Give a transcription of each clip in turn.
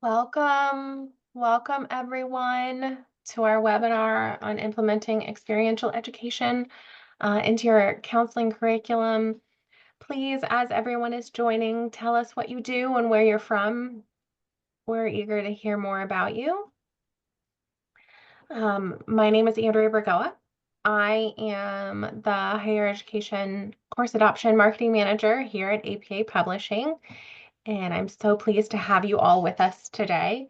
Welcome everyone to our webinar on implementing experiential education into your counseling curriculum. Please, as everyone is joining, tell us what you do and where you're from. We're eager to hear more about you. My name is Andrea Bergoa. I am the Higher Education Course Adoption Marketing Manager here at APA Publishing, and I'm so pleased to have you all with us today.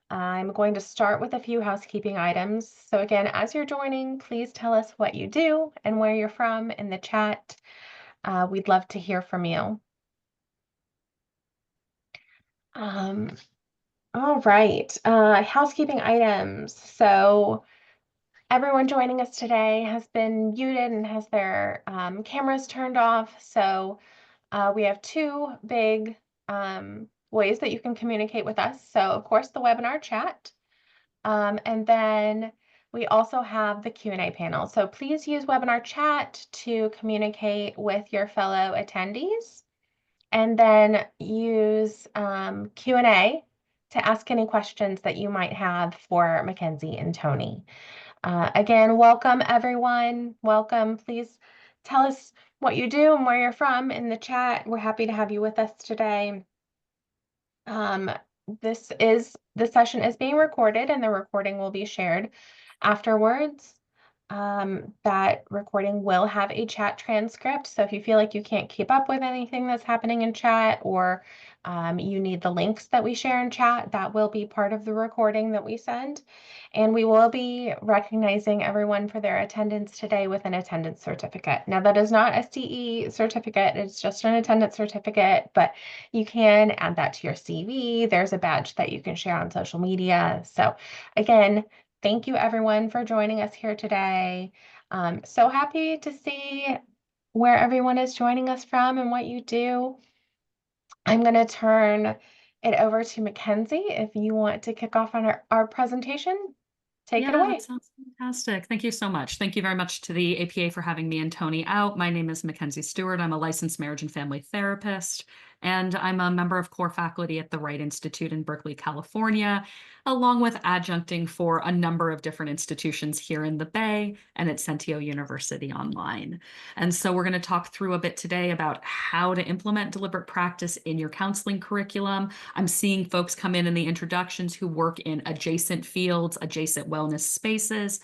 I'm going to start with a few housekeeping items. So again, as you're joining, please tell us what you do and where you're from in the chat. We'd love to hear from you. Um, all right, housekeeping items. So everyone joining us today has been muted and has their cameras turned off. So we have two big ways that you can communicate with us. So of course, the webinar chat. And then we also have the Q&A panel. So please use webinar chat to communicate with your fellow attendees, and then use Q&A to ask any questions that you might have for MacKenzie and Tony. Again, welcome everyone. Welcome. Please tell us what you do and where you're from in the chat. We're happy to have you with us today. Um, this session is being recorded and the recording will be shared afterwards. That recording will have a chat transcript. So if you feel like you can't keep up with anything that's happening in chat, or you need the links that we share in chat, that will be part of the recording that we send. And we will be recognizing everyone for their attendance today with an attendance certificate. Now, that is not a CE certificate, it's just an attendance certificate, but you can add that to your CV. There's a badge that you can share on social media. So again, thank you everyone for joining us here today. So happy to see where everyone is joining us from and what you do. I'm going to turn it over to MacKenzie if you want to kick off on our presentation. Take it Yeah, that away. sounds fantastic. Thank you so much. Thank you very much to the APA for having me and Tony out. My name is MacKenzie Stuart. I'm a licensed marriage and family therapist, and I'm a member of core faculty at the Wright Institute in Berkeley, California, along with adjuncting for a number of different institutions here in the Bay and at Sentio University online. And so we're going to talk through a bit today about how to implement deliberate practice in your counseling curriculum. I'm seeing folks come in the introductions who work in adjacent fields, adjacent wellness spaces,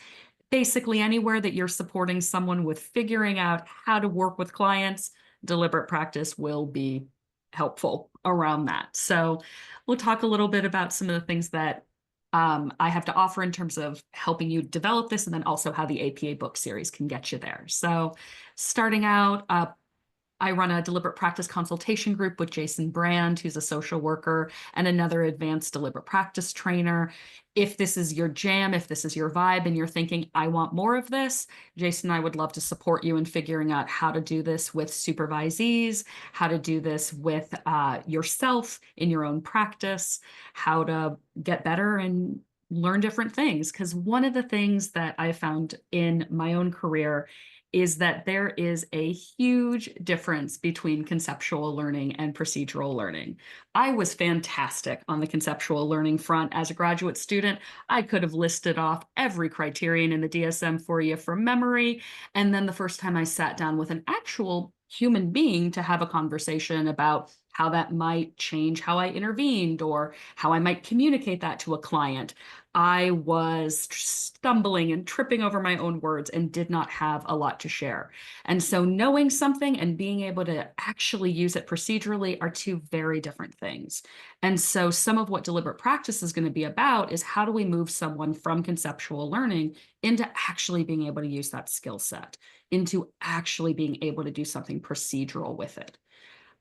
basically anywhere that you're supporting someone with figuring out how to work with clients. Deliberate practice will be helpful around that. So we'll talk a little bit about some of the things that I have to offer in terms of helping you develop this, and then also how the APA book series can get you there. So starting out, I run a deliberate practice consultation group with Jason Brand, who's a social worker and another advanced deliberate practice trainer. If this is your jam, if this is your vibe, and you're thinking, I want more of this, Jason and I would love to support you in figuring out how to do this with supervisees, how to do this with yourself in your own practice, how to get better and learn different things. Because one of the things that I found in my own career is that there is a huge difference between conceptual learning and procedural learning. I was fantastic on the conceptual learning front as a graduate student. I could have listed off every criterion in the DSM for you from memory. And then the first time I sat down with an actual human being to have a conversation about how that might change how I intervened or how I might communicate that to a client, I was stumbling and tripping over my own words and did not have a lot to share. And so knowing something and being able to actually use it procedurally are two very different things. And so some of what deliberate practice is going to be about is how do we move someone from conceptual learning into actually being able to use that skill set, into actually being able to do something procedural with it.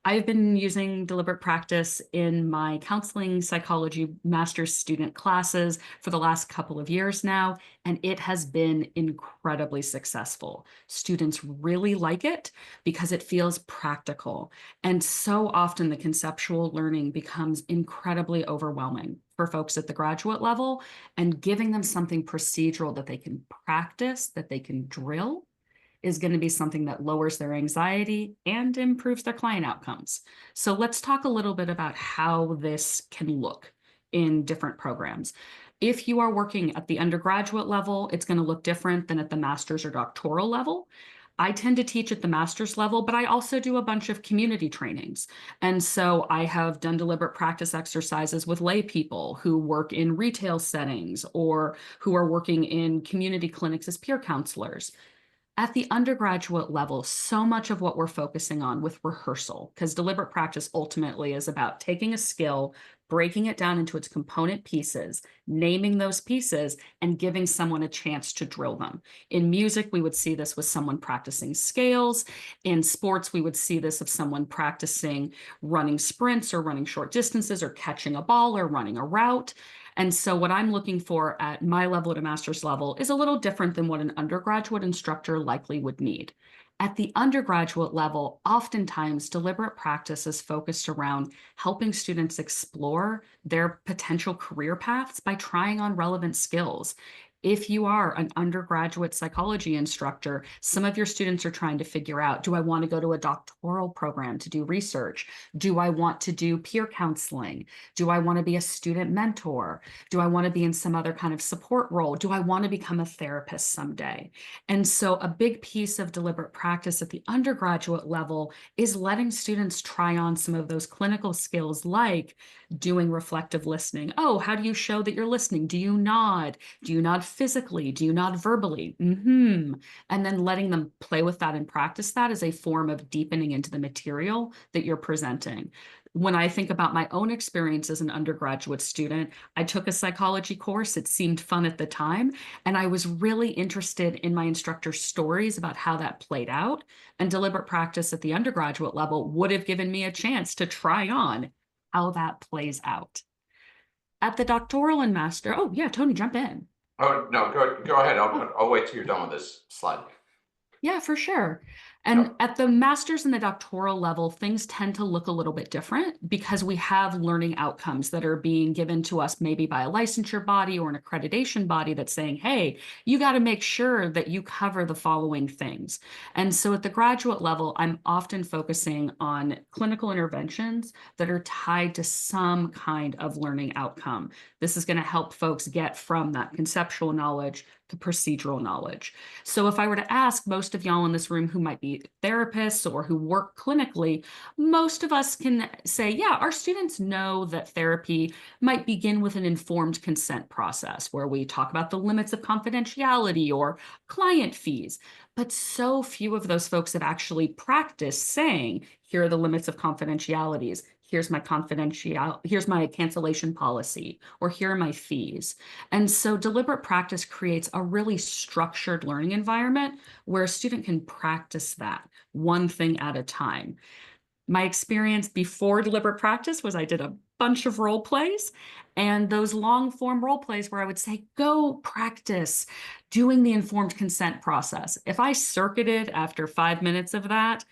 I've been using deliberate practice in my counseling psychology master's student classes for the last couple of years now, and it has been incredibly successful. Students really like it because it feels practical. And so often the conceptual learning becomes incredibly overwhelming for folks at the graduate level, and giving them something procedural that they can practice, that they can drill, is going to be something that lowers their anxiety and improves their client outcomes. So let's talk a little bit about how this can look in different programs. If you are working at the undergraduate level, it's going to look different than at the master's or doctoral level. I tend to teach at the master's level, but I also do a bunch of community trainings. And so I have done deliberate practice exercises with lay people who work in retail settings or who are working in community clinics as peer counselors. At the undergraduate level, so much of what we're focusing on with rehearsal, because deliberate practice ultimately is about taking a skill, breaking it down into its component pieces, naming those pieces, and giving someone a chance to drill them. In music, we would see this with someone practicing scales. In sports, we would see this of someone practicing running sprints or running short distances or catching a ball or running a route. And so what I'm looking for at my level at a master's level is a little different than what an undergraduate instructor likely would need. At the undergraduate level, oftentimes deliberate practice is focused around helping students explore their potential career paths by trying on relevant skills. If you are an undergraduate psychology instructor, some of your students are trying to figure out, do I want to go to a doctoral program to do research? Do I want to do peer counseling? Do I want to be a student mentor? Do I want to be in some other kind of support role? Do I want to become a therapist someday? And so a big piece of deliberate practice at the undergraduate level is letting students try on some of those clinical skills like doing reflective listening. Oh, how do you show that you're listening? Do you nod? Do you nod physically? Do you nod verbally? And then letting them play with that and practice that as a form of deepening into the material that you're presenting. When I think about my own experience as an undergraduate student, I took a psychology course. It seemed fun at the time. And I was really interested in my instructor's stories about how that played out. And deliberate practice at the undergraduate level would have given me a chance to try on how that plays out. At the doctoral and master, oh, yeah, Tony, jump in. Oh, no, go ahead. I'll wait till you're done with this slide. Yeah, for sure. And Yep. at the master's and the doctoral level, things tend to look a little bit different because we have learning outcomes that are being given to us maybe by a licensure body or an accreditation body that's saying, hey, you got to make sure that you cover the following things. And so at the graduate level, I'm often focusing on clinical interventions that are tied to some kind of learning outcome. This is going to help folks get from that conceptual knowledge to procedural knowledge. So if I were to ask most of y'all in this room who might be therapists or who work clinically, most of us can say, yeah, our students know that therapy might begin with an informed consent process where we talk about the limits of confidentiality or client fees. But so few of those folks have actually practiced saying, here are the limits of confidentialities. Here's my here's my cancellation policy, or here are my fees. And so deliberate practice creates a really structured learning environment where a student can practice that one thing at a time. My experience before deliberate practice was I did a bunch of role plays, and those long form role plays where I would say, go practice doing the informed consent process. If I circuited after 5 minutes of that,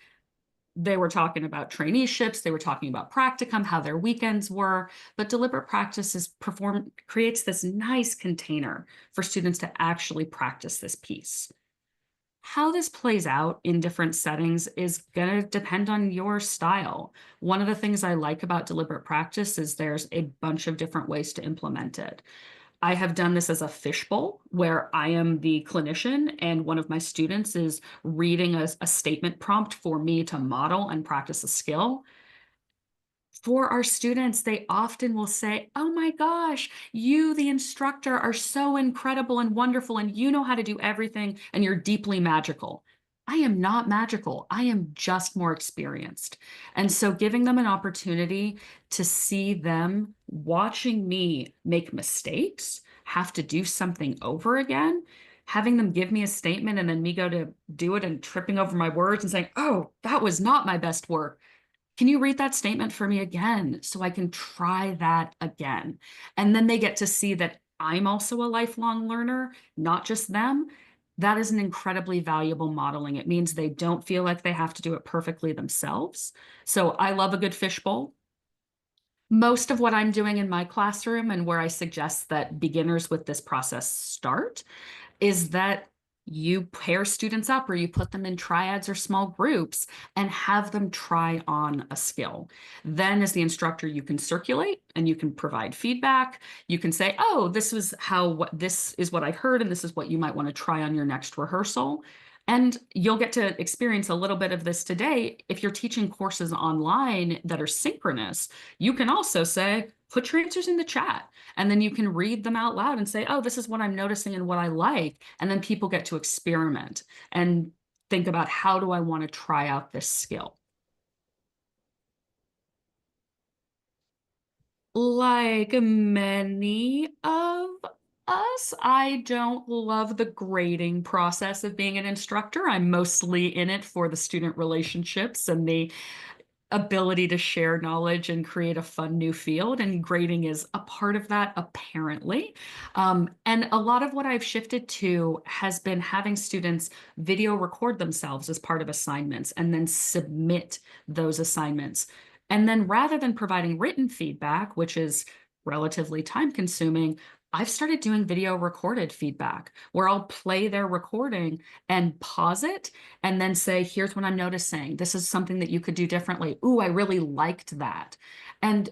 they were talking about traineeships, they were talking about practicum, how their weekends were, but deliberate practice creates this nice container for students to actually practice this piece. How this plays out in different settings is going to depend on your style. One of the things I like about deliberate practice is there's a bunch of different ways to implement it. I have done this as a fishbowl where I am the clinician and one of my students is reading a statement prompt for me to model and practice a skill. For our students, they often will say, oh my gosh, you, the instructor, are so incredible and wonderful, and you know how to do everything, and you're deeply magical. I am not magical. I am just more experienced. And so giving them an opportunity to see them watching me make mistakes, have to do something over again, having them give me a statement and then me go to do it and tripping over my words and saying, oh, that was not my best work. Can you read that statement for me again so I can try that again? And then they get to see that I'm also a lifelong learner, not just them. That is an incredibly valuable modeling. It means they don't feel like they have to do it perfectly themselves. So I love a good fishbowl. Most of what I'm doing in my classroom and where I suggest that beginners with this process start is that you pair students up or you put them in triads or small groups and have them try on a skill. Then as the instructor, you can circulate and you can provide feedback. You can say, oh, this is what I heard, and this is what you might want to try on your next rehearsal. And you'll get to experience a little bit of this today. If you're teaching courses online that are synchronous, you can also say, put your answers in the chat. And then you can read them out loud and say, oh, this is what I'm noticing and what I like. And then people get to experiment and think about, how do I want to try out this skill? Like many of us, I don't love the grading process of being an instructor. I'm mostly in it for the student relationships and the ability to share knowledge and create a fun new field. And grading is a part of that, apparently. And a lot of what I've shifted to has been having students video record themselves as part of assignments and then submit those assignments. And then rather than providing written feedback, which is relatively time consuming, I've started doing video recorded feedback where I'll play their recording and pause it and then say, here's what I'm noticing. This is something that you could do differently. Ooh, I really liked that. And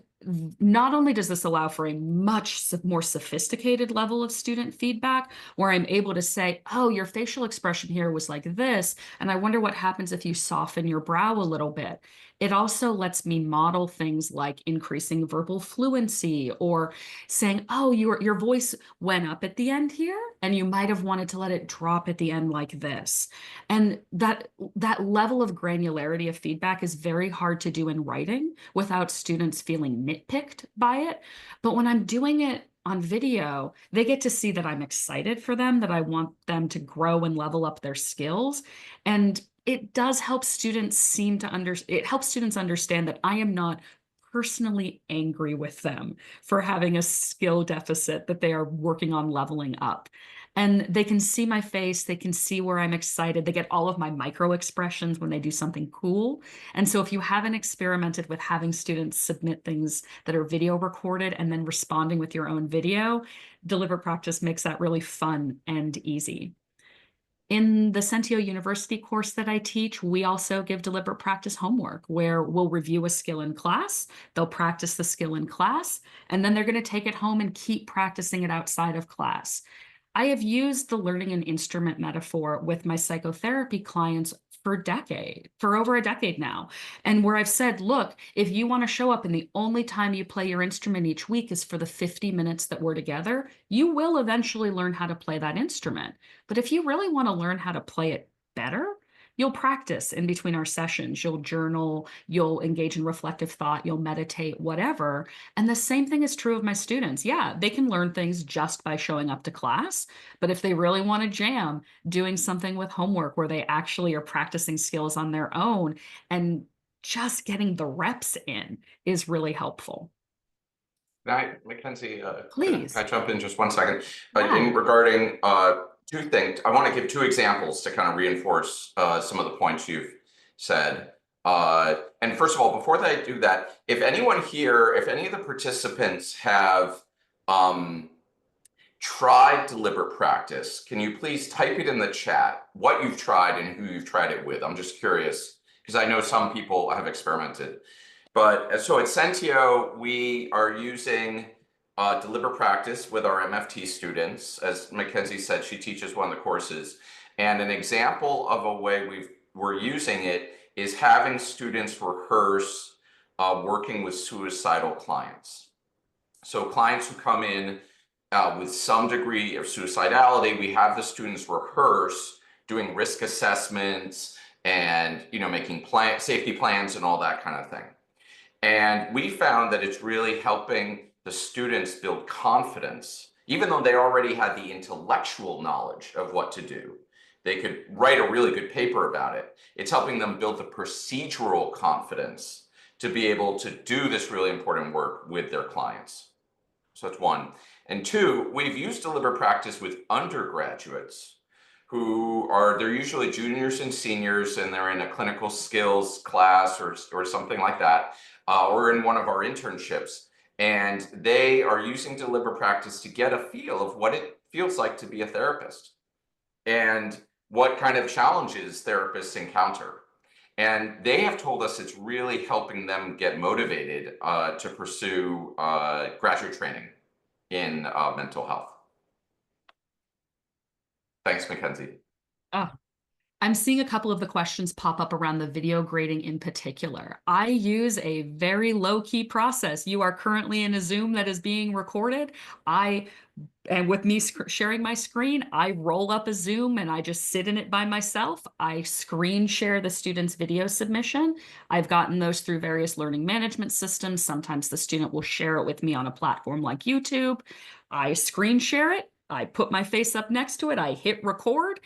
not only does this allow for a much more sophisticated level of student feedback, where I'm able to say, oh, your facial expression here was like this, and I wonder what happens if you soften your brow a little bit. It also lets me model things like increasing verbal fluency or saying, oh, your voice went up at the end here, and you might have wanted to let it drop at the end like this. And that level of granularity of feedback is very hard to do in writing without students feeling nitpicked by it. But when I'm doing it on video, they get to see that I'm excited for them, that I want them to grow and level up their skills. And it does help students it helps students understand that I am not personally angry with them for having a skill deficit that they are working on leveling up. And they can see my face, they can see where I'm excited, they get all of my micro expressions when they do something cool. And so if you haven't experimented with having students submit things that are video recorded and then responding with your own video, deliberate practice makes that really fun and easy. In the Sentio University course that I teach, we also give deliberate practice homework where we'll review a skill in class, they'll practice the skill in class, and then they're going to take it home and keep practicing it outside of class. I have used the learning an instrument metaphor with my psychotherapy clients for over a decade now. And where I've said, look, if you want to show up and the only time you play your instrument each week is for the 50 minutes that we're together, you will eventually learn how to play that instrument. But if you really want to learn how to play it better, you'll practice in between our sessions. You'll journal, you'll engage in reflective thought, you'll meditate, whatever. And the same thing is true of my students. Yeah, they can learn things just by showing up to class. But if they really want to jam, doing something with homework where they actually are practicing skills on their own and just getting the reps in is really helpful. MacKenzie, Please. can I jump in just 1 second? Yeah. In regarding two things, I want to give two examples to kind of reinforce some of the points you've said. And first of all, before I do that, if anyone here, if any of the participants have tried deliberate practice, can you please type it in the chat, what you've tried and who you've tried it with? I'm just curious, because I know some people have experimented. But so at Sentio, we are using deliberate practice with our MFT students. As MacKenzie said, she teaches one of the courses. And an example of a way we're using it is having students rehearse working with suicidal clients. So clients who come in with some degree of suicidality, we have the students rehearse doing risk assessments and making safety plans and all that kind of thing. And we found that it's really helping the students build confidence, even though they already had the intellectual knowledge of what to do. They could write a really good paper about it. It's helping them build the procedural confidence to be able to do this really important work with their clients. So that's one. And two, we've used deliberate practice with undergraduates they're usually juniors and seniors, and they're in a clinical skills class or something like that, or in one of our internships. And they are using deliberate practice to get a feel of what it feels like to be a therapist. and what kind of challenges therapists encounter. And they have told us it's really helping them get motivated to pursue graduate training in mental health. Thanks, MacKenzie. Oh, I'm seeing a couple of the questions pop up around the video grading in particular. I use a very low-key process. You are currently in a Zoom that is being recorded. And with me sharing my screen, I roll up a Zoom and I just sit in it by myself. I screen share the student's video submission. I've gotten those through various learning management systems. Sometimes the student will share it with me on a platform like YouTube. I screen share it. I put my face up next to it. I hit record.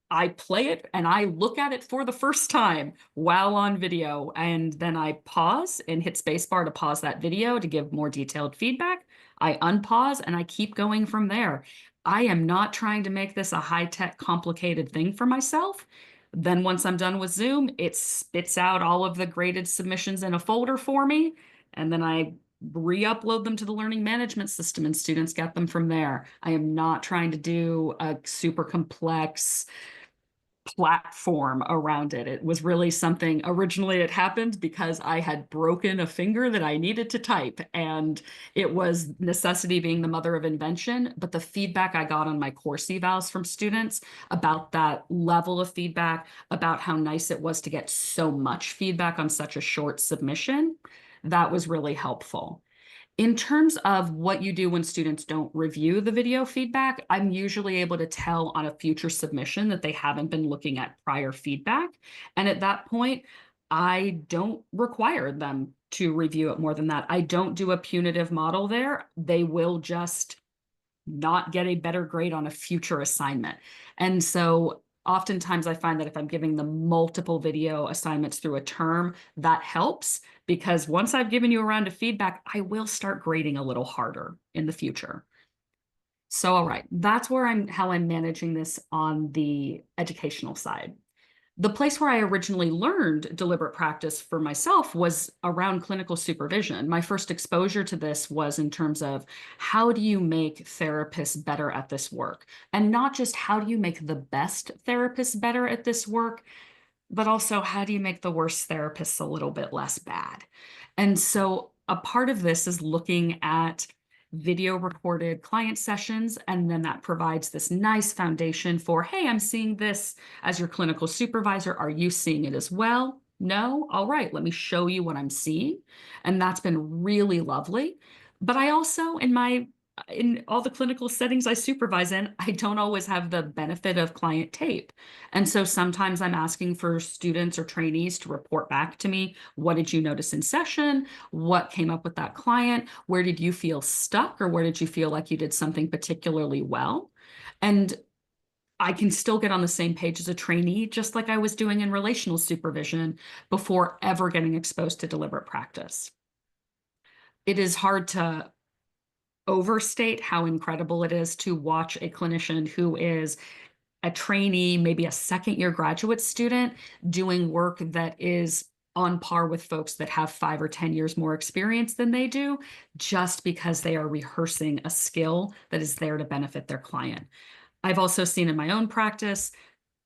I play it and I look at it for the first time while on video, and then I pause and hit spacebar to pause that video to give more detailed feedback. I unpause and I keep going from there. I am not trying to make this a high-tech, complicated thing for myself. Then once I'm done with Zoom, it spits out all of the graded submissions in a folder for me, and then I re-upload them to the learning management system and students get them from there. I am not trying to do a super complex platform around it. It was really something, originally it happened because I had broken a finger that I needed to type, and it was necessity being the mother of invention. But the feedback I got on my course evals from students about that level of feedback, about how nice it was to get so much feedback on such a short submission, that was really helpful. In terms of what you do when students don't review the video feedback, I'm usually able to tell on a future submission that they haven't been looking at prior feedback. And at that point, I don't require them to review it more than that. I don't do a punitive model there. They will just not get a better grade on a future assignment. And so oftentimes I find that if I'm giving them multiple video assignments through a term, that helps, because once I've given you a round of feedback, I will start grading a little harder in the future. So, all right, that's how I'm managing this on the educational side. The place where I originally learned deliberate practice for myself was around clinical supervision. My first exposure to this was in terms of how do you make therapists better at this work? And not just how do you make the best therapists better at this work, but also how do you make the worst therapists a little bit less bad? And so a part of this is looking at video recorded client sessions, and then that provides this nice foundation for, hey, I'm seeing this as your clinical supervisor. Are you seeing it as well? No? All right, let me show you what I'm seeing. And that's been really lovely. But I also, in all the clinical settings I supervise in, I don't always have the benefit of client tape. And so sometimes I'm asking for students or trainees to report back to me. What did you notice in session? What came up with that client? Where did you feel stuck, or where did you feel like you did something particularly well? And I can still get on the same page as a trainee, just like I was doing in relational supervision before ever getting exposed to deliberate practice. It is hard to overstate how incredible it is to watch a clinician who is a trainee, maybe a second-year graduate student, doing work that is on par with folks that have 5 or 10 years more experience than they do, just because they are rehearsing a skill that is there to benefit their client. I've also seen in my own practice,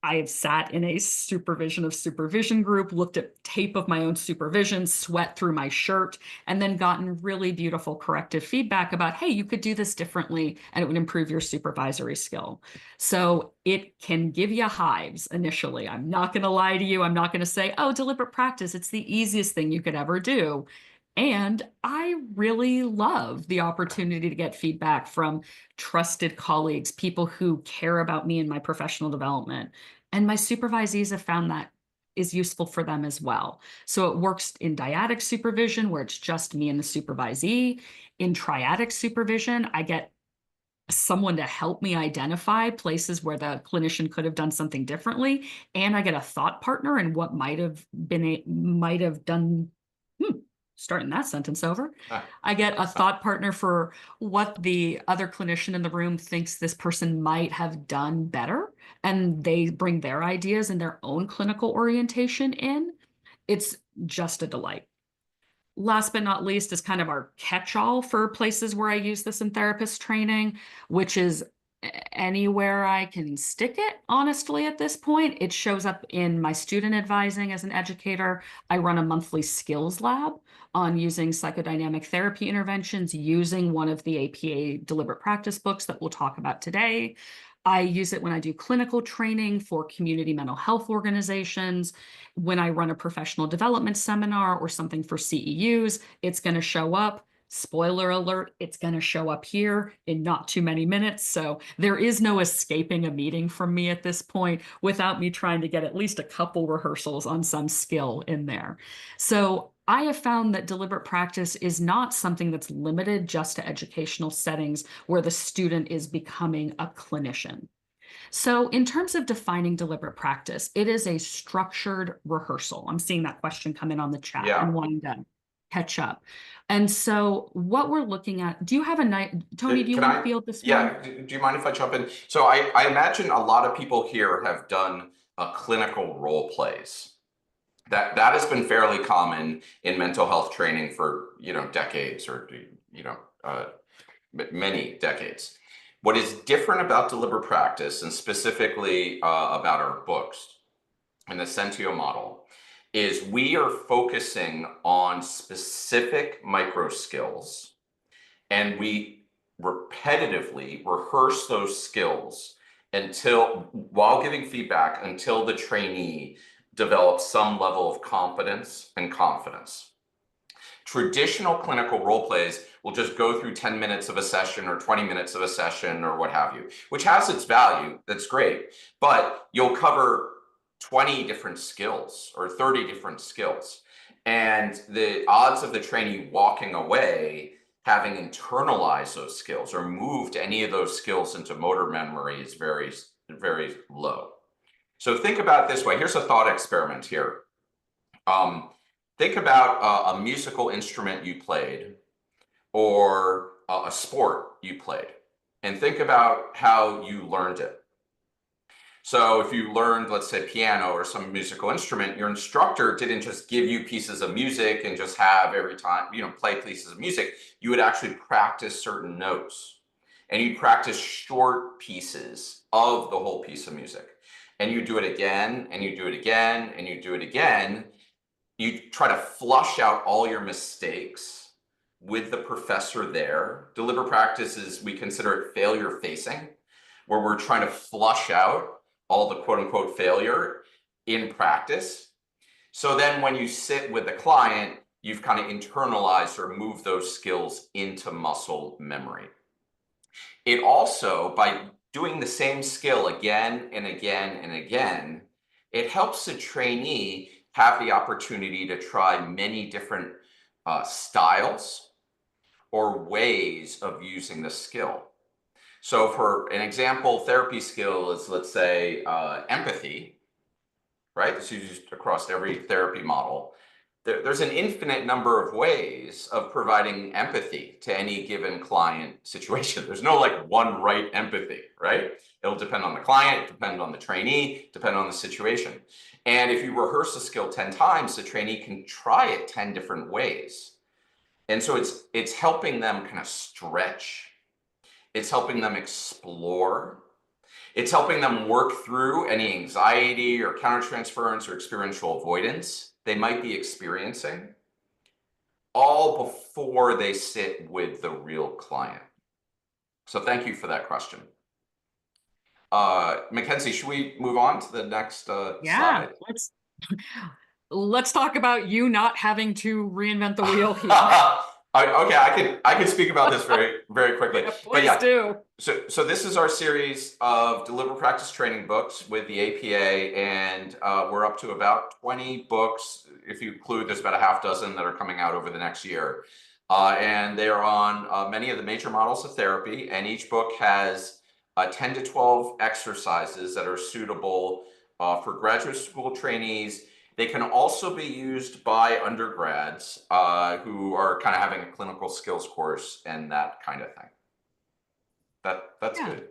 I have sat in a supervision group, looked at tape of my own supervision, sweat through my shirt, and then gotten really beautiful corrective feedback about, hey, you could do this differently and it would improve your supervisory skill. So it can give you hives initially. I'm not going to lie to you. I'm not going to say, oh, deliberate practice, it's the easiest thing you could ever do. And I really love the opportunity to get feedback from trusted colleagues, people who care about me and my professional development. And my supervisees have found that is useful for them as well. So it works in dyadic supervision, where it's just me and the supervisee. In triadic supervision, I get someone to help me identify places where the clinician could have done something differently. And I get a thought partner in what might have done. Starting that sentence over. I get a thought partner for what the other clinician in the room thinks this person might have done better, and they bring their ideas and their own clinical orientation in. It's just a delight. Last but not least is kind of our catch-all for places where I use this in therapist training, which is anywhere I can stick it, honestly, at this point. It shows up in my student advising as an educator. I run a monthly skills lab on using psychodynamic therapy interventions using one of the APA deliberate practice books that we'll talk about today. I use it when I do clinical training for community mental health organizations. When I run a professional development seminar or something for CEUs, it's going to show up. Spoiler alert, it's going to show up here in not too many minutes. So there is no escaping a meeting from me at this point without me trying to get at least a couple rehearsals on some skill in there. So I have found that deliberate practice is not something that's limited just to educational settings where the student is becoming a clinician. So in terms of defining deliberate practice, it is a structured rehearsal. I'm seeing that question come in on the chat and wanting to catch up. And so what we're looking at, do you have a night, Tony, do you want to field this one? Yeah, do you mind if I jump in? So I imagine a lot of people here have done clinical role plays. That has been fairly common in mental health training for, decades or, many decades. What is different about deliberate practice, and specifically about our books and the Sentio model, is we are focusing on specific micro skills, and we repetitively rehearse those skills while giving feedback until the trainee develops some level of competence and confidence. Traditional clinical role plays will just go through 10 minutes of a session or 20 minutes of a session or what have you, which has its value. That's great. But you'll cover 20 different skills or 30 different skills. And the odds of the trainee walking away having internalized those skills or moved any of those skills into motor memory is very, very low. So think about it this way. Here's a thought experiment here. Think about a musical instrument you played or a sport you played, and think about how you learned it. So if you learned, let's say, piano or some musical instrument, your instructor didn't just give you pieces of music and just have every time, play pieces of music. You would actually practice certain notes, and you'd practice short pieces of the whole piece of music. And you do it again, and you do it again, and you do it again. You try to flush out all your mistakes with the professor there. Deliberate practice is, we consider it failure facing, where we're trying to flush out all the quote unquote failure in practice. So then when you sit with the client, you've kind of internalized or moved those skills into muscle memory. It also, by doing the same skill again and again and again, it helps the trainee have the opportunity to try many different styles or ways of using the skill. So for an example, therapy skill is, let's say, empathy, right? This is used across every therapy model. There's an infinite number of ways of providing empathy to any given client situation. There's no one right empathy, right? It'll depend on the client, depend on the trainee, depend on the situation. And if you rehearse a skill 10 times, the trainee can try it 10 different ways. And so it's helping them kind of stretch. It's helping them explore. It's helping them work through any anxiety or countertransference or experiential avoidance they might be experiencing, all before they sit with the real client. So thank you for that question. MacKenzie, should we move on to the next slide? Let's talk about you not having to reinvent the wheel here. Okay, I can speak about this very, very quickly. Yeah, please do. So this is our series of deliberate practice training books with the APA, and we're up to about 20 books. If you include, there's about a half dozen that are coming out over the next year. And they are on many of the major models of therapy, and each book has 10 to 12 exercises that are suitable for graduate school trainees. They can also be used by undergrads who are kind of having a clinical skills course and that kind of thing. That's good.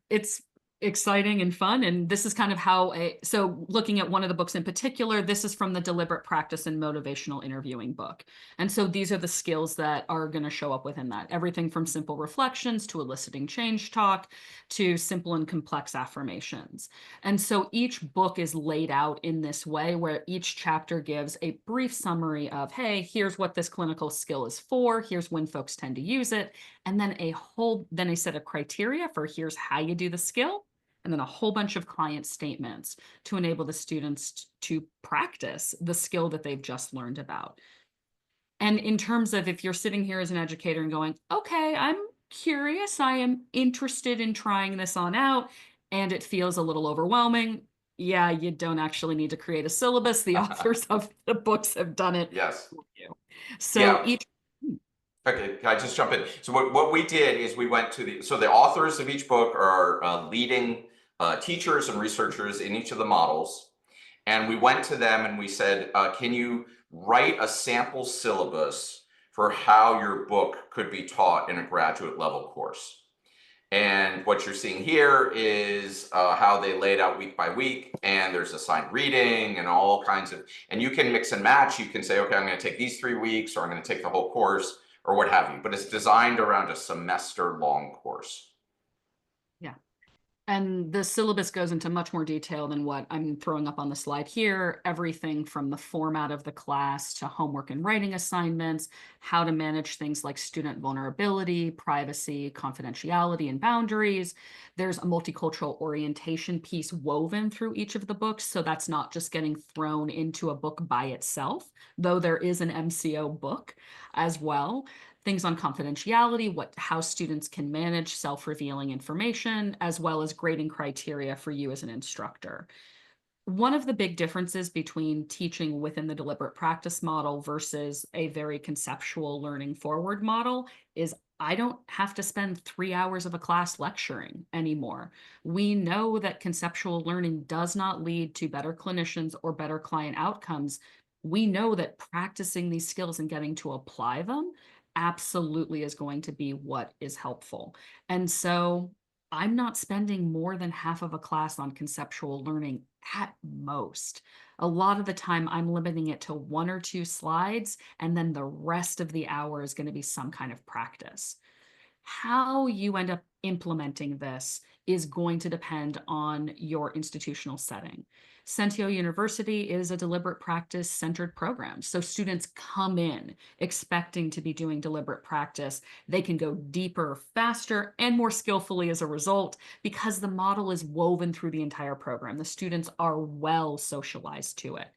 It's exciting and fun. And this is kind of how so looking at one of the books in particular, this is from the Deliberate Practice and Motivational Interviewing book. And so these are the skills that are going to show up within that. Everything from simple reflections to eliciting change talk to simple and complex affirmations. And so each book is laid out in this way where each chapter gives a brief summary of, hey, here's what this clinical skill is for, here's when folks tend to use it, and then a set of criteria for here's how you do the skill, and then a whole bunch of client statements to enable the students to practice the skill that they've just learned about. And in terms of if you're sitting here as an educator and going, okay, I'm curious, I am interested in trying this on out, and it feels a little overwhelming, yeah, you don't actually need to create a syllabus. The authors of the books have done it for you. So each Okay, can I just jump in? So what we did is we went to the authors of each book are leading teachers and researchers in each of the models. And we went to them and we said, can you write a sample syllabus for how your book could be taught in a graduate level course? And what you're seeing here is how they lay it out week by week, and there's assigned reading and all kinds of, and you can mix and match. You can say, okay, I'm going to take these 3 weeks, or I'm going to take the whole course, or what have you, but it's designed around a semester long course. Yeah. And the syllabus goes into much more detail than what I'm throwing up on the slide here. Everything from the format of the class to homework and writing assignments, how to manage things like student vulnerability, privacy, confidentiality, and boundaries. There's a multicultural orientation piece woven through each of the books. So that's not just getting thrown into a book by itself, though there is an MCO book as well. Things on confidentiality, how students can manage self-revealing information, as well as grading criteria for you as an instructor. One of the big differences between teaching within the deliberate practice model versus a very conceptual learning forward model is I don't have to spend 3 hours of a class lecturing anymore. We know that conceptual learning does not lead to better clinicians or better client outcomes. We know that practicing these skills and getting to apply them absolutely is going to be what is helpful. And so I'm not spending more than half of a class on conceptual learning at most. A lot of the time, I'm limiting it to 1 or 2 slides, and then the rest of the hour is going to be some kind of practice. How you end up implementing this is going to depend on your institutional setting. Sentio University is a deliberate practice centered program. So students come in expecting to be doing deliberate practice. They can go deeper, faster, and more skillfully as a result because the model is woven through the entire program. The students are well socialized to it.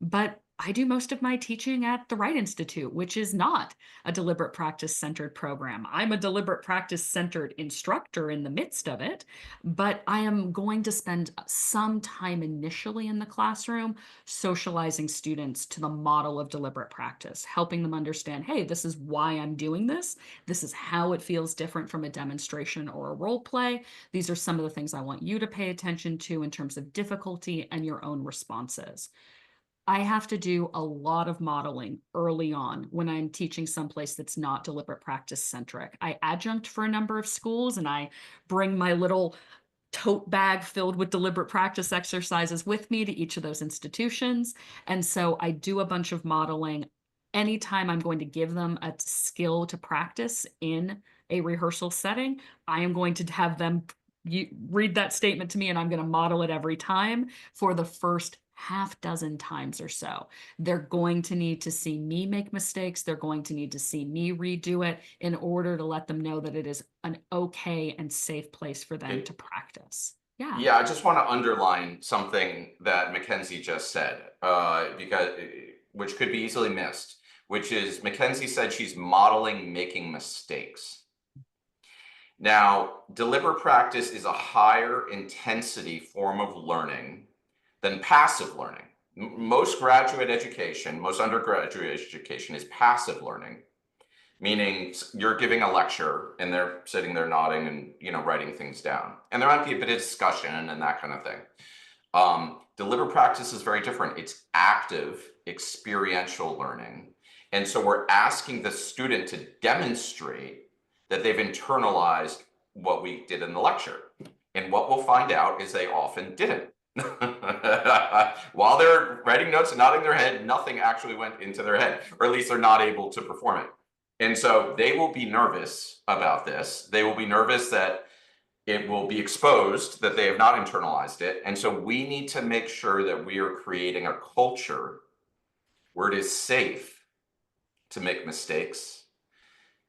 But I do most of my teaching at the Wright Institute, which is not a deliberate practice centered program. I'm a deliberate practice centered instructor in the midst of it, but I am going to spend some time initially in the classroom socializing students to the model of deliberate practice, helping them understand, hey, this is why I'm doing this. This is how it feels different from a demonstration or a role play. These are some of the things I want you to pay attention to in terms of difficulty and your own responses. I have to do a lot of modeling early on when I'm teaching someplace that's not deliberate practice centric. I adjunct for a number of schools and I bring my little tote bag filled with deliberate practice exercises with me to each of those institutions. And so I do a bunch of modeling anytime I'm going to give them a skill to practice in a rehearsal setting. I am going to have them read that statement to me and I'm going to model it every time for the first half dozen times or so. They're going to need to see me make mistakes. They're going to need to see me redo it in order to let them know that it is an okay and safe place for them to practice. Yeah, I just want to underline something that MacKenzie just said, which could be easily missed, which is MacKenzie said she's modeling making mistakes. Now, deliberate practice is a higher intensity form of learning than passive learning. Most graduate education, most undergraduate education is passive learning, meaning you're giving a lecture and they're sitting there nodding and writing things down. And there might be a bit of discussion and that kind of thing. Deliberate practice is very different. It's active, experiential learning. And so we're asking the student to demonstrate that they've internalized what we did in the lecture. And what we'll find out is they often didn't. While they're writing notes and nodding their head, nothing actually went into their head, or at least they're not able to perform it. And so they will be nervous about this. They will be nervous that it will be exposed, that they have not internalized it. And so we need to make sure that we are creating a culture where it is safe to make mistakes.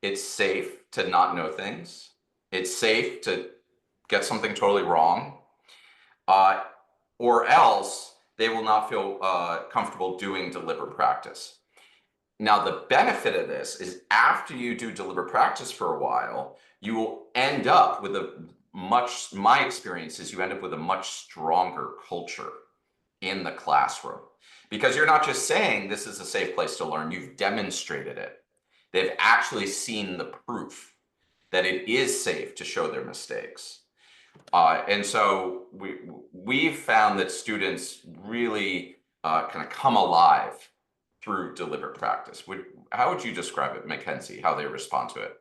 It's safe to not know things. It's safe to get something totally wrong. Or else they will not feel comfortable doing deliberate practice. Now, the benefit of this is after you do deliberate practice for a while, you will end up with my experience is you end up with a much stronger culture in the classroom, because you're not just saying this is a safe place to learn, you've demonstrated it. They've actually seen the proof that it is safe to show their mistakes. And so we've found that students really kind of come alive through deliberate practice. How would you describe it, MacKenzie, how they respond to it?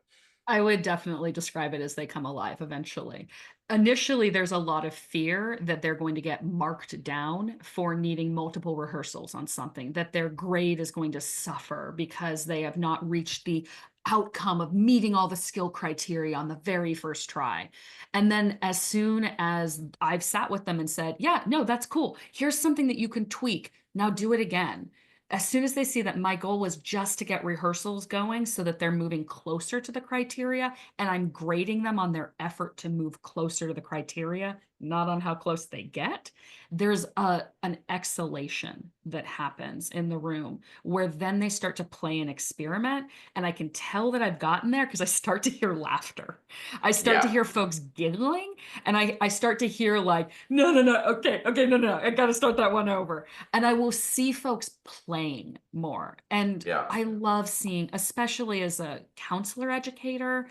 I would definitely describe it as they come alive eventually. Initially, there's a lot of fear that they're going to get marked down for needing multiple rehearsals on something, that their grade is going to suffer because they have not reached the outcome of meeting all the skill criteria on the very first try. And then as soon as I've sat with them and said, yeah, no, that's cool. Here's something that you can tweak. Now do it again. As soon as they see that my goal was just to get rehearsals going so that they're moving closer to the criteria, and I'm grading them on their effort to move closer to the criteria, not on how close they get, there's an exhalation that happens in the room where then they start to play an experiment. And I can tell that I've gotten there because I start to hear laughter. I start to Yeah. hear folks giggling, and I start to hear like, no, no, no, okay, no, I got to start that one over. And I will see folks playing more. And Yeah. I love seeing, especially as a counselor educator,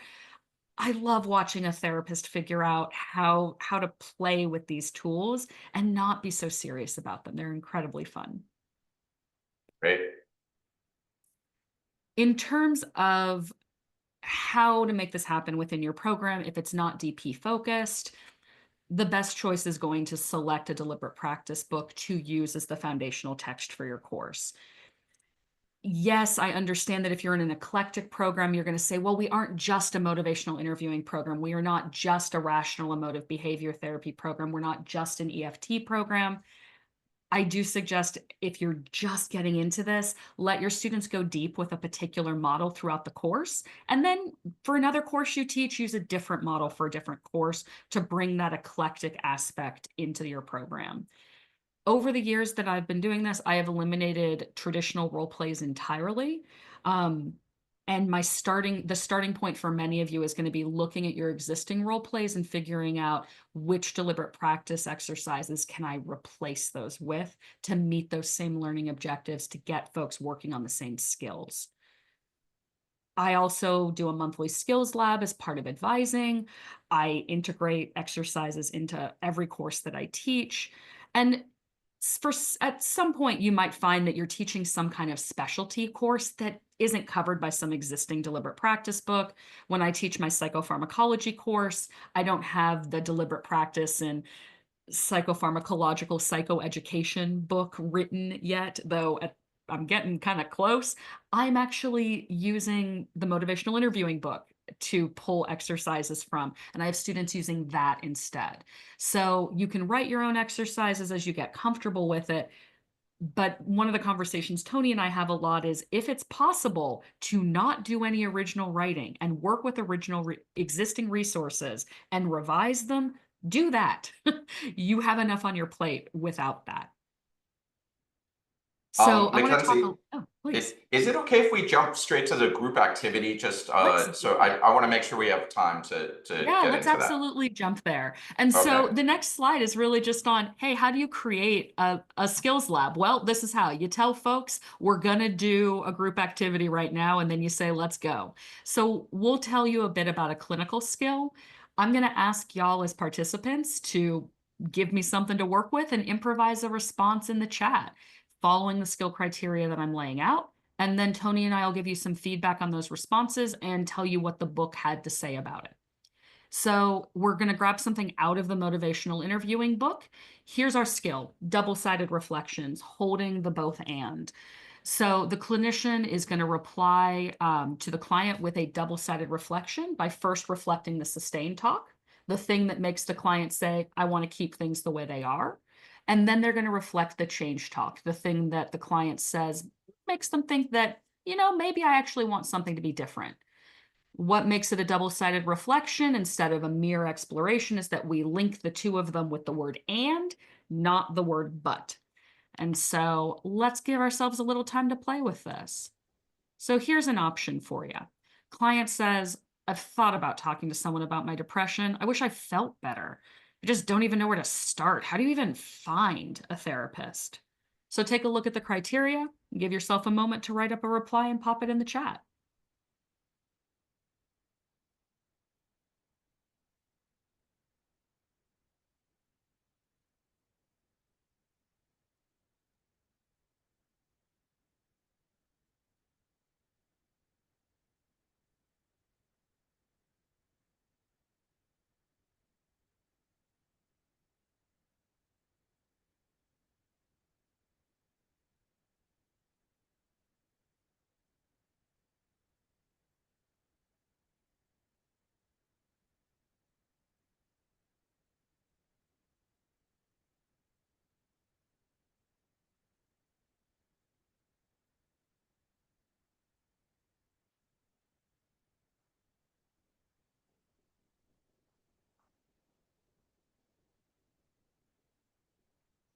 I love watching a therapist figure out how to play with these tools and not be so serious about them. They're incredibly fun. Great. In terms of how to make this happen within your program, if it's not DP focused, the best choice is going to select a deliberate practice book to use as the foundational text for your course. Yes, I understand that if you're in an eclectic program, you're going to say, well, we aren't just a motivational interviewing program. We are not just a rational emotive behavior therapy program. We're not just an EFT program. I do suggest if you're just getting into this, let your students go deep with a particular model throughout the course. And then for another course you teach, use a different model for a different course to bring that eclectic aspect into your program. Over the years that I've been doing this, I have eliminated traditional role plays entirely. And the starting point for many of you is going to be looking at your existing role plays and figuring out which deliberate practice exercises can I replace those with to meet those same learning objectives, to get folks working on the same skills. I also do a monthly skills lab as part of advising. I integrate exercises into every course that I teach. And at some point, you might find that you're teaching some kind of specialty course that isn't covered by some existing deliberate practice book. When I teach my psychopharmacology course, I don't have the deliberate practice and psychopharmacological psychoeducation book written yet, though I'm getting kind of close. I'm actually using the motivational interviewing book to pull exercises from, and I have students using that instead. So you can write your own exercises as you get comfortable with it. But one of the conversations Tony and I have a lot is if it's possible to not do any original writing and work with existing resources and revise them, do that. You have enough on your plate without that. So I want to talk. MacKenzie, Oh, please. is it okay if we jump straight to the group activity? Just so I want to make sure we have time to Yeah, get let's into that. absolutely jump there. And so Okay. the next slide is really just on, hey, how do you create a skills lab? Well, this is how you tell folks we're going to do a group activity right now, and then you say, let's go. So we'll tell you a bit about a clinical skill. I'm going to ask y'all as participants to give me something to work with and improvise a response in the chat, following the skill criteria that I'm laying out. And then Tony and I will give you some feedback on those responses and tell you what the book had to say about it. So we're going to grab something out of the motivational interviewing book. Here's our skill, double-sided reflections, holding the both and. So the clinician is going to reply to the client with a double-sided reflection by first reflecting the sustained talk, the thing that makes the client say, I want to keep things the way they are. And then they're going to reflect the change talk, the thing that the client says makes them think that, maybe I actually want something to be different. What makes it a double-sided reflection instead of a mere exploration is that we link the two of them with the word and, not the word but. And so let's give ourselves a little time to play with this. So here's an option for you. Client says, I've thought about talking to someone about my depression. I wish I felt better. I just don't even know where to start. How do you even find a therapist? So take a look at the criteria, give yourself a moment to write up a reply and pop it in the chat.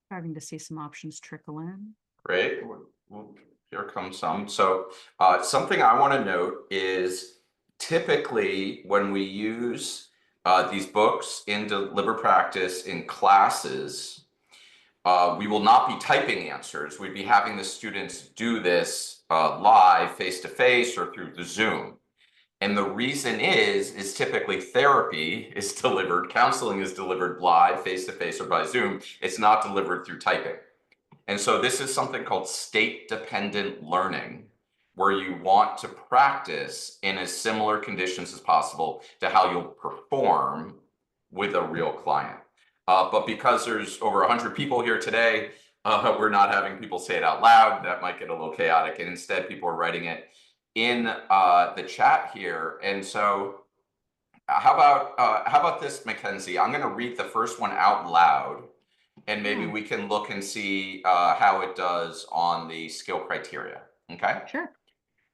Starting to see some options trickle in. Great. Well, here comes some. So something I want to note is typically when we use these books in deliberate practice in classes, we will not be typing answers. We'd be having the students do this live, face-to-face, or through the Zoom. And the reason is typically therapy is delivered, counseling is delivered live, face-to-face, or by Zoom. It's not delivered through typing. And so this is something called state-dependent learning, where you want to practice in as similar conditions as possible to how you'll perform with a real client. But because there's over 100 people here today, we're not having people say it out loud. That might get a little chaotic. And instead, people are writing it in the chat here. And so how about this, MacKenzie? I'm going to read the first one out loud, and maybe we can look and see how it does on the skill criteria. Okay. Sure.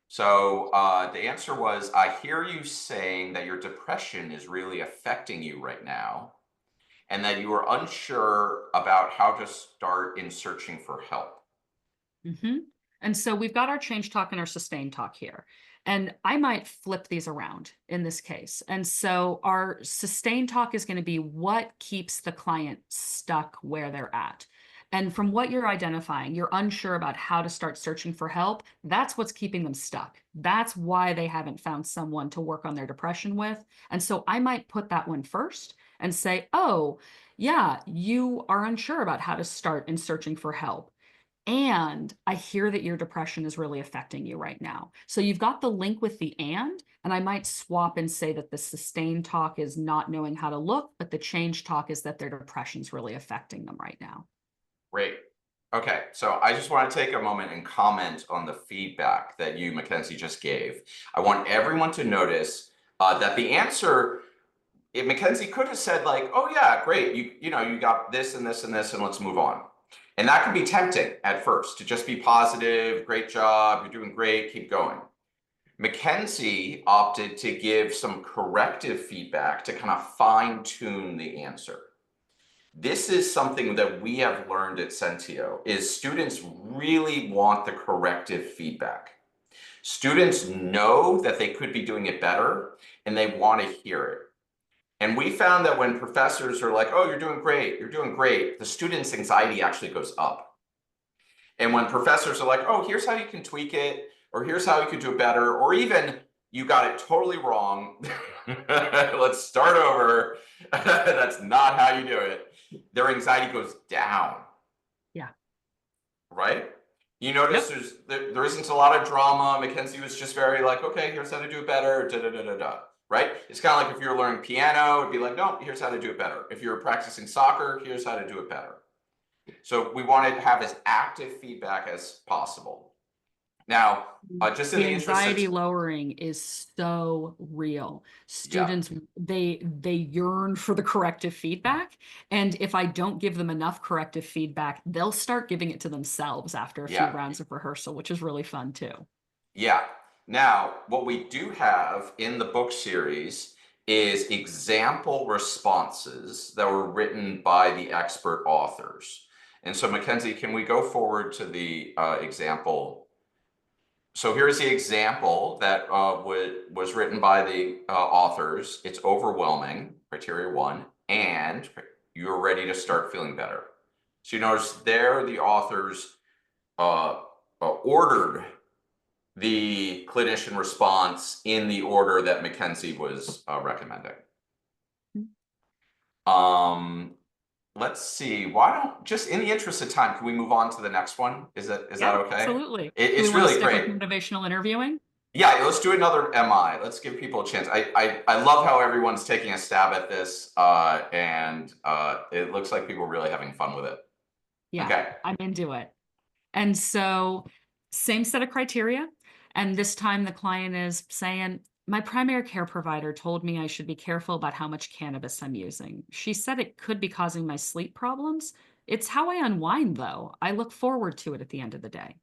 So the answer was, I hear you saying that your depression is really affecting you right now, and that you are unsure about how to start in searching for help. Mm-hmm. And so we've got our change talk and our sustain talk here. And I might flip these around in this case. And so our sustain talk is going to be what keeps the client stuck where they're at. And from what you're identifying, you're unsure about how to start searching for help. That's what's keeping them stuck. That's why they haven't found someone to work on their depression with. And so I might put that one first and say, oh, yeah, you are unsure about how to start in searching for help. And I hear that your depression is really affecting you right now. So you've got the link with the and I might swap and say that the sustain talk is not knowing how to look, but the change talk is that their depression is really affecting them right now. Great. Okay, so I just want to take a moment and comment on the feedback that you, MacKenzie, just gave. I want everyone to notice that the answer, if MacKenzie could have said like, oh yeah, great, you know, you got this and this and this, and let's move on. And that can be tempting at first to just be positive, great job, you're doing great, keep going. MacKenzie opted to give some corrective feedback to kind of fine tune the answer. This is something that we have learned at Sentio, is students really want the corrective feedback. Students know that they could be doing it better and they want to hear it. And we found that when professors are like, oh, you're doing great, the students' anxiety actually goes up. And when professors are like, oh, here's how you can tweak it, or here's how you can do it better, or even you got it totally wrong, let's start over, that's not how you do it, their anxiety goes down. Yeah. Right? You notice there isn't a lot of drama. MacKenzie was just very like, okay, here's how to do it better, da da da da da. right? It's kind of like if you're learning piano, it'd be like, no, here's how to do it better. If you're practicing soccer, here's how to do it better. So we want to have as active feedback as possible. Now, just in The the interest anxiety of, lowering is so real. yeah, Students, they yearn for the corrective feedback. And if I don't give them enough corrective feedback, they'll start giving it to themselves after a few yeah, rounds of rehearsal, which is really fun too. yeah. Now, what we do have in the book series is example responses that were written by the expert authors. And so, MacKenzie, can we go forward to the example? So here's the example that was written by the authors. It's overwhelming, criteria 1, and you're ready to start feeling better. So you notice there the authors ordered the clinician response in the order that MacKenzie was recommending. Let's see. Why don't, just in the interest of time, can we move on to the next one? Is that okay? Absolutely. Do It's we want to really stick with great. motivational interviewing? Yeah, let's do another MI. Let's give people a chance. I love how everyone's taking a stab at this, and it looks like people are really having fun with it. Yeah, Okay. I'm into it. And so, same set of criteria. And this time the client is saying, my primary care provider told me I should be careful about how much cannabis I'm using. She said it could be causing my sleep problems. It's how I unwind, though. I look forward to it at the end of the day.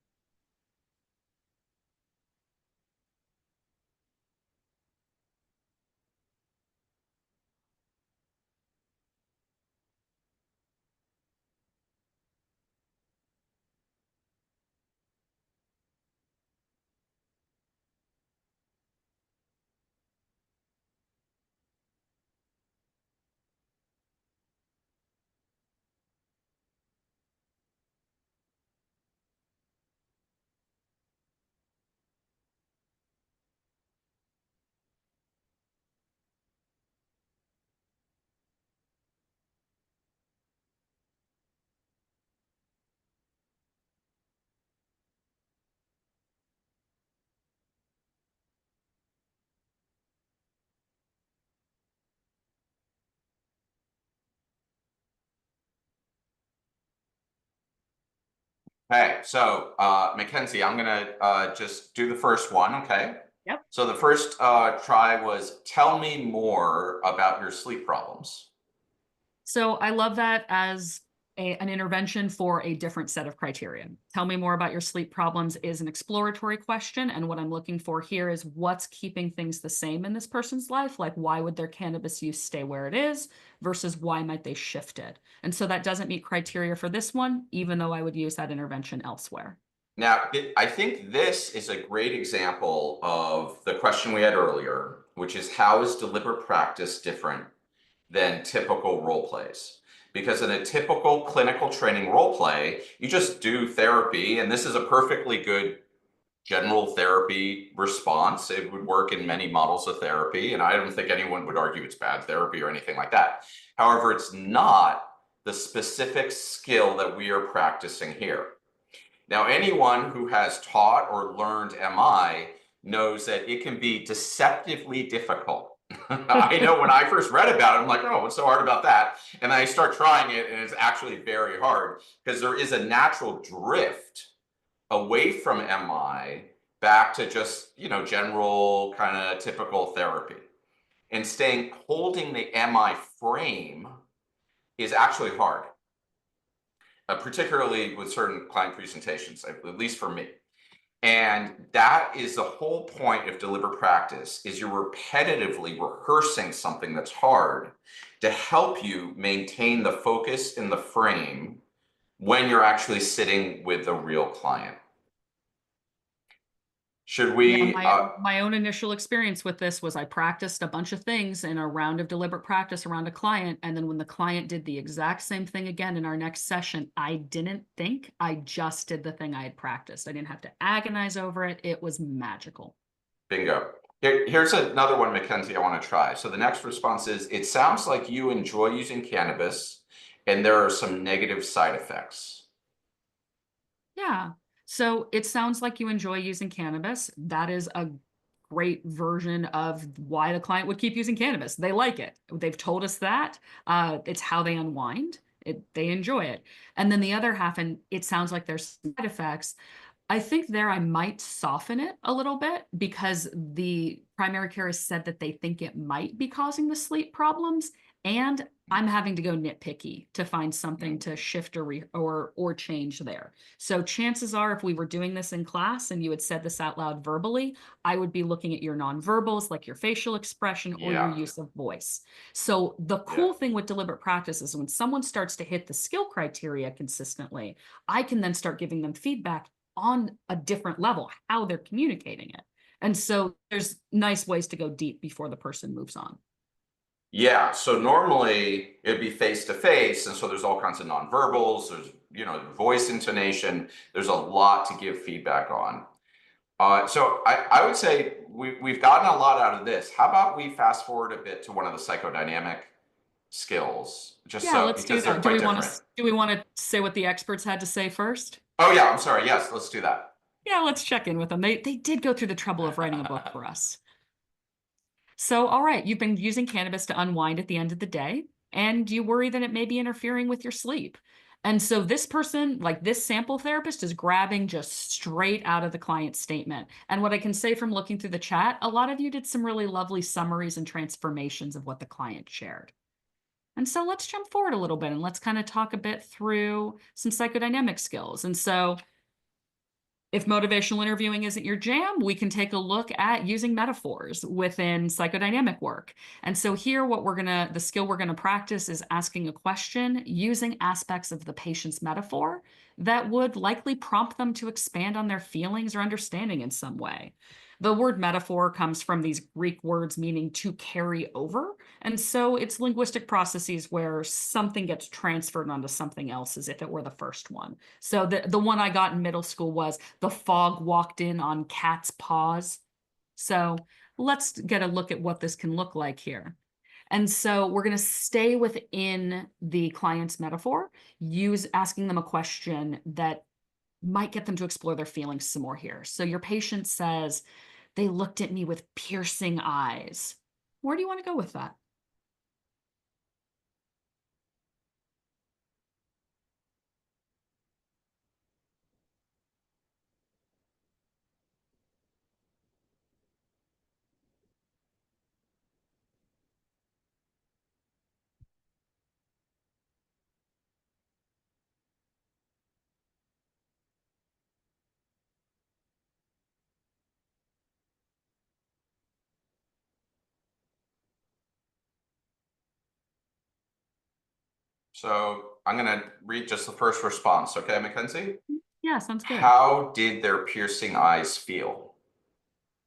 Okay, so MacKenzie, I'm gonna just do the first one, okay? Yep. So the first try was tell me more about your sleep problems. So I love that as an intervention for a different set of criteria. Tell me more about your sleep problems is an exploratory question. And what I'm looking for here is what's keeping things the same in this person's life? Like, why would their cannabis use stay where it is versus why might they shift it? And so that doesn't meet criteria for this one, even though I would use that intervention elsewhere. Now, I think this is a great example of the question we had earlier, which is how is deliberate practice different than typical role plays? Because in a typical clinical training role play, you just do therapy, and this is a perfectly good general therapy response. It would work in many models of therapy, and I don't think anyone would argue it's bad therapy or anything like that. However, it's not the specific skill that we are practicing here. Now, anyone who has taught or learned MI knows that it can be deceptively difficult. I know when I first read about it, I'm like, oh, what's so hard about that? And I start trying it, and it's actually very hard because there is a natural drift away from MI back to just, general kind of typical therapy. And holding the MI frame is actually hard, particularly with certain client presentations, at least for me. And that is the whole point of deliberate practice, is you're repetitively rehearsing something that's hard to help you maintain the focus in the frame when you're actually sitting with a real client. Should Yeah, we, my own initial experience with this was I practiced a bunch of things in a round of deliberate practice around a client. And then when the client did the exact same thing again in our next session, I didn't think, I just did the thing I had practiced. I didn't have to agonize over it. It was magical. bingo. Here's another one, MacKenzie, I want to try. So the next response is, it sounds like you enjoy using cannabis and there are some negative side effects. Yeah. So it sounds like you enjoy using cannabis. That is a great version of why the client would keep using cannabis. They like it. They've told us that. It's how they unwind. They enjoy it. And then the other half, and it sounds like there's side effects. I think there I might soften it a little bit because the primary care has said that they think it might be causing the sleep problems. And I'm having to go nitpicky to find something to shift or change there. So chances are, if we were doing this in class and you had said this out loud verbally, I would be looking at your nonverbals, like your facial expression or your Yeah. use of voice. So the cool thing with deliberate practice is when someone starts to hit the skill criteria consistently, I can then start giving them feedback on a different level, how they're communicating it. And so there's nice ways to go deep before the person moves on. Yeah, so normally it'd be face to face, and so there's all kinds of nonverbals, there's, voice intonation, there's a lot to give feedback on. So I would say we've gotten a lot out of this. How about we fast forward a bit to one of the psychodynamic skills, just Yeah, so, let's do because they're that. Do quite we want different. to say what the experts had to say first? Oh yeah, I'm sorry. Yes, let's do that. Yeah, let's check in with them. They did go through the trouble of writing a book for us. So, all right, you've been using cannabis to unwind at the end of the day, and you worry that it may be interfering with your sleep. And so this person, like this sample therapist, is grabbing just straight out of the client's statement. And what I can say from looking through the chat, a lot of you did some really lovely summaries and transformations of what the client shared. And so let's jump forward a little bit and let's kind of talk a bit through some psychodynamic skills. And so if motivational interviewing isn't your jam, we can take a look at using metaphors within psychodynamic work. And so here, the skill we're gonna practice is asking a question using aspects of the patient's metaphor that would likely prompt them to expand on their feelings or understanding in some way. The word metaphor comes from these Greek words meaning to carry over. And so it's linguistic processes where something gets transferred onto something else as if it were the first one. So the one I got in middle school was the fog walked in on cat's paws. So let's get a look at what this can look like here. And so we're going to stay within the client's metaphor, asking them a question that might get them to explore their feelings some more here. So your patient says, they looked at me with piercing eyes. Where do you want to go with that? So I'm going to read just the first response. Okay, MacKenzie? Yeah, sounds good. How did their piercing eyes feel?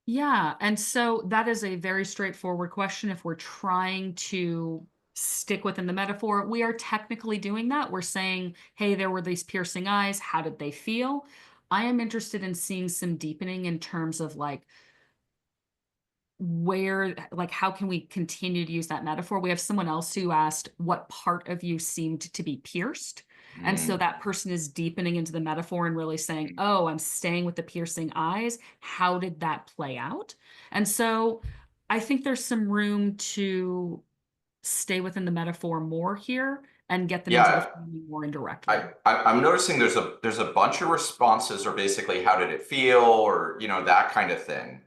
Yeah, and so that is a very straightforward question. If we're trying to stick within the metaphor, we are technically doing that. We're saying, hey, there were these piercing eyes. How did they feel? I am interested in seeing some deepening in terms of how can we continue to use that metaphor? We have someone else who asked what part of you seemed to be pierced. And so that person is deepening into the metaphor and really saying, oh, I'm staying with the piercing eyes. How did that play out? And so I think there's some room to stay within the metaphor more here and get them into the feeling more indirectly. I'm noticing there's a bunch of responses, or basically how did it feel, or that kind of thing.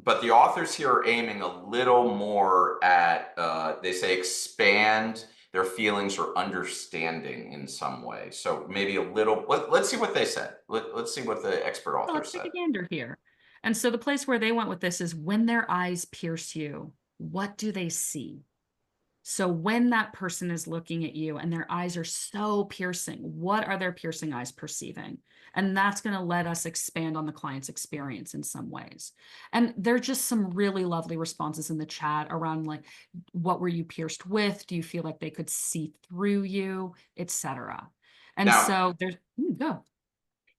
But the authors here are aiming a little more at, they say, expand their feelings or understanding in some way. So maybe a little, let's see what they said. Let's see what the expert Well, author let's take said. a gander here. And so the place where they went with this is when their eyes pierce you, what do they see? So when that person is looking at you and their eyes are so piercing, what are their piercing eyes perceiving? And that's going to let us expand on the client's experience in some ways. And there are just some really lovely responses in the chat around what were you pierced with? Do you feel like they could see through you, etc. And Now, so there's go.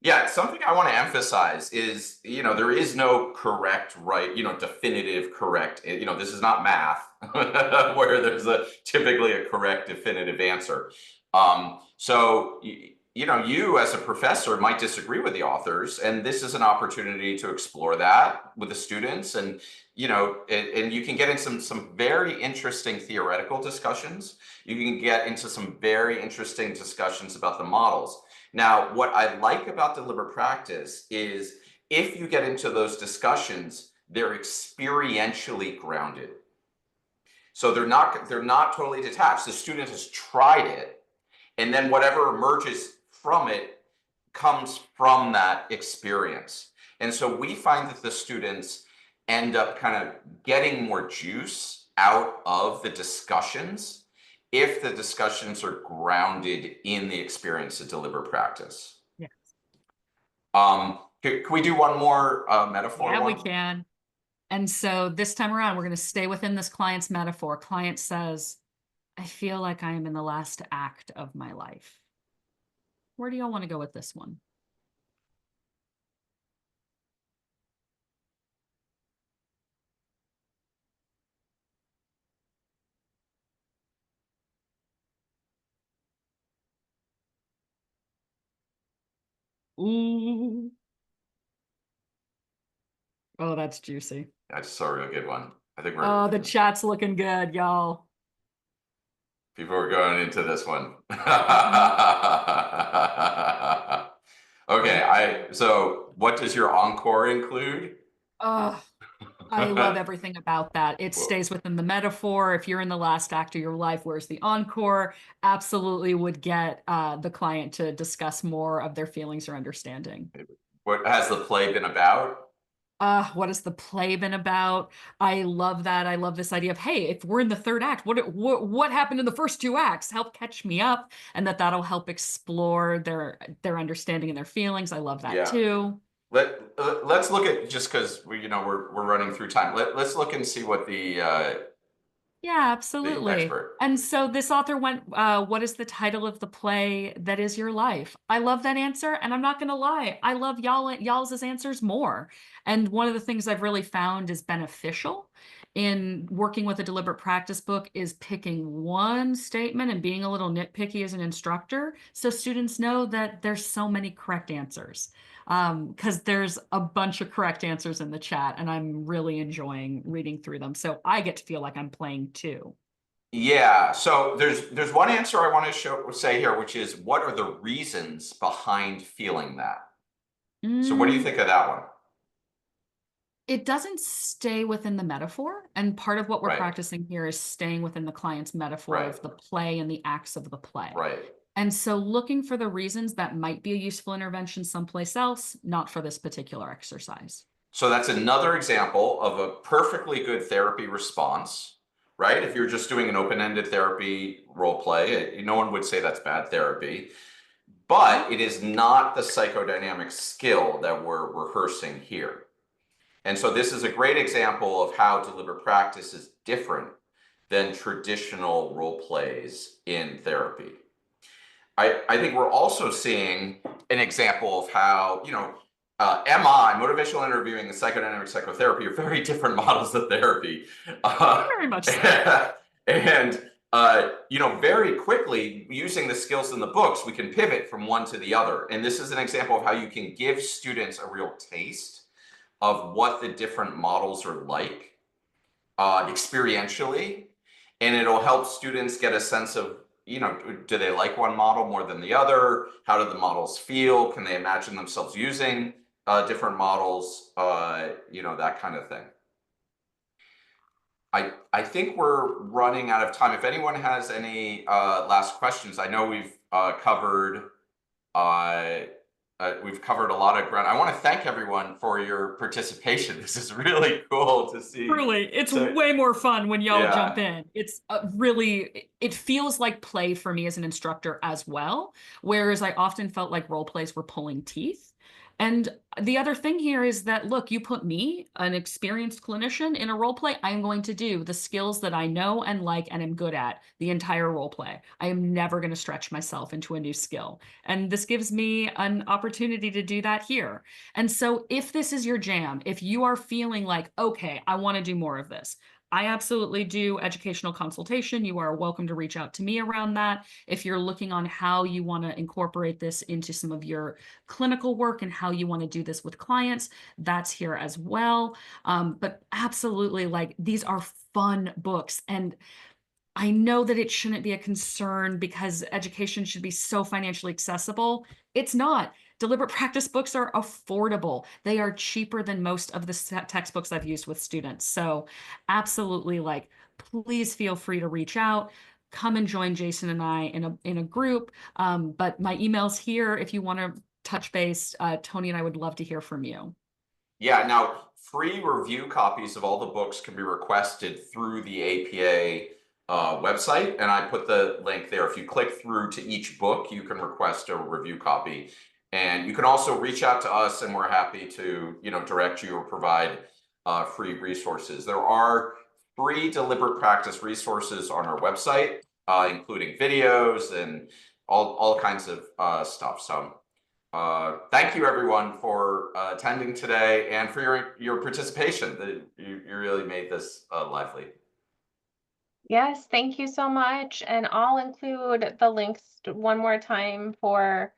Yeah, something I want to emphasize is, there is no correct, right, definitive correct, this is not math where there's typically a correct definitive answer. So you as a professor might disagree with the authors, and this is an opportunity to explore that with the students. And, and you can get into some very interesting theoretical discussions. You can get into some very interesting discussions about the models. Now, what I like about deliberate practice is if you get into those discussions, they're experientially grounded. So they're not totally detached. The student has tried it, and then whatever emerges from it comes from that experience. And so we find that the students end up kind of getting more juice out of the discussions if the discussions are grounded in the experience of deliberate practice. Yes. Can we do one more metaphor? Yeah, we can. And so this time around, we're going to stay within this client's metaphor. Client says, I feel like I am in the last act of my life. Where do y'all want to go with this one? Ooh. Oh, that's juicy. That's a real good one. I think Oh, the chat's looking good, y'all. People are going into this one. Okay, so what does your encore include? Oh, I love everything about that. It stays within the metaphor. If you're in the last act of your life, where's the encore? Absolutely would get the client to discuss more of their feelings or understanding. What has the play been about? What has the play been about? I love that. I love this idea of, hey, if we're in the third act, what happened in the first two acts? Help catch me up, and that'll help explore their understanding and their feelings. I love that too. Let's look at, just because we're running through time. Let's look and see what the Yeah, absolutely. expert. And so this author went, what is the title of the play that is your life? I love that answer. And I'm not going to lie, I love y'all's answers more. And one of the things I've really found is beneficial in working with a deliberate practice book is picking one statement and being a little nitpicky as an instructor, so students know that there's so many correct answers. Because there's a bunch of correct answers in the chat, and I'm really enjoying reading through them. So I get to feel like I'm playing too. Yeah, so there's one answer I want to say here, which is, what are the reasons behind feeling that? So what do you think of that one? It doesn't stay within the metaphor, and part of what we're Right. practicing here is staying within the client's metaphor Right. of the play and the acts of the play. Right. And so looking for the reasons that might be a useful intervention someplace else, not for this particular exercise. So that's another example of a perfectly good therapy response, right? If you're just doing an open-ended therapy role play, no one would say that's bad therapy, but it is not the psychodynamic skill that we're rehearsing here. And so this is a great example of how deliberate practice is different than traditional role plays in therapy. I think we're also seeing an example of how, MI, motivational interviewing, and psychodynamic psychotherapy are very different models of therapy. Very much so. And, very quickly, using the skills in the books, we can pivot from one to the other. And this is an example of how you can give students a real taste of what the different models are like experientially. And it'll help students get a sense of, do they like one model more than the other? How do the models feel? Can they imagine themselves using different models? That kind of thing. I think we're running out of time. If anyone has any last questions, I know we've covered a lot of ground. I want to thank everyone for your participation. This is really cool to see. Truly, it's way more fun when y'all jump in. It's really, it feels like play for me as an instructor as well, whereas I often felt like role plays were pulling teeth. And the other thing here is that, look, you put me, an experienced clinician, in a role play, I'm going to do the skills that I know and like and am good at the entire role play. I am never going to stretch myself into a new skill. And this gives me an opportunity to do that here. And so if this is your jam, if you are feeling like, okay, I want to do more of this, I absolutely do educational consultation. You are welcome to reach out to me around that. If you're looking on how you want to incorporate this into some of your clinical work and how you want to do this with clients, that's here as well. But absolutely, like, these are fun books. And I know that it shouldn't be a concern because education should be so financially accessible. It's not. Deliberate practice books are affordable. They are cheaper than most of the textbooks I've used with students. So absolutely, like, please feel free to reach out. Come and join Jason and I in a group. But my email's here if you want to touch base. Tony and I would love to hear from you. Yeah, now free review copies of all the books can be requested through the APA website, and I put the link there. If you click through to each book, you can request a review copy, and you can also reach out to us, and we're happy to direct you or provide free resources. There are free deliberate practice resources on our website, including videos and all kinds of stuff. So. Thank you everyone for attending today and for your participation. You really made this lively. Yes, thank you so much. And I'll include the links one more time for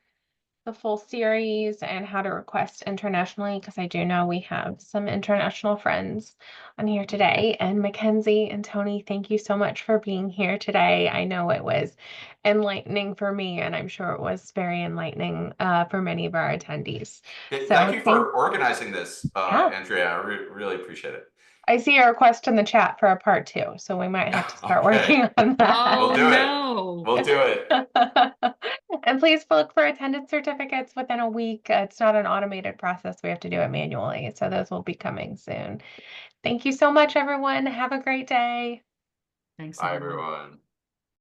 the full series and how to request internationally, because I do know we have some international friends on here today. And MacKenzie and Tony, thank you so much for being here today. I know it was enlightening for me, and I'm sure it was very enlightening for many of our attendees. Thank you for organizing this, Andrea. I really appreciate it. I see a request in the chat for a part 2, so we might have to start working on that. Oh, we'll do no. We'll do it. And please look for attendance certificates within a week. It's not an automated process. We have to do it manually. So those will be coming soon. Thank you so much, everyone. Have a great day. Thanks, Bye, everyone.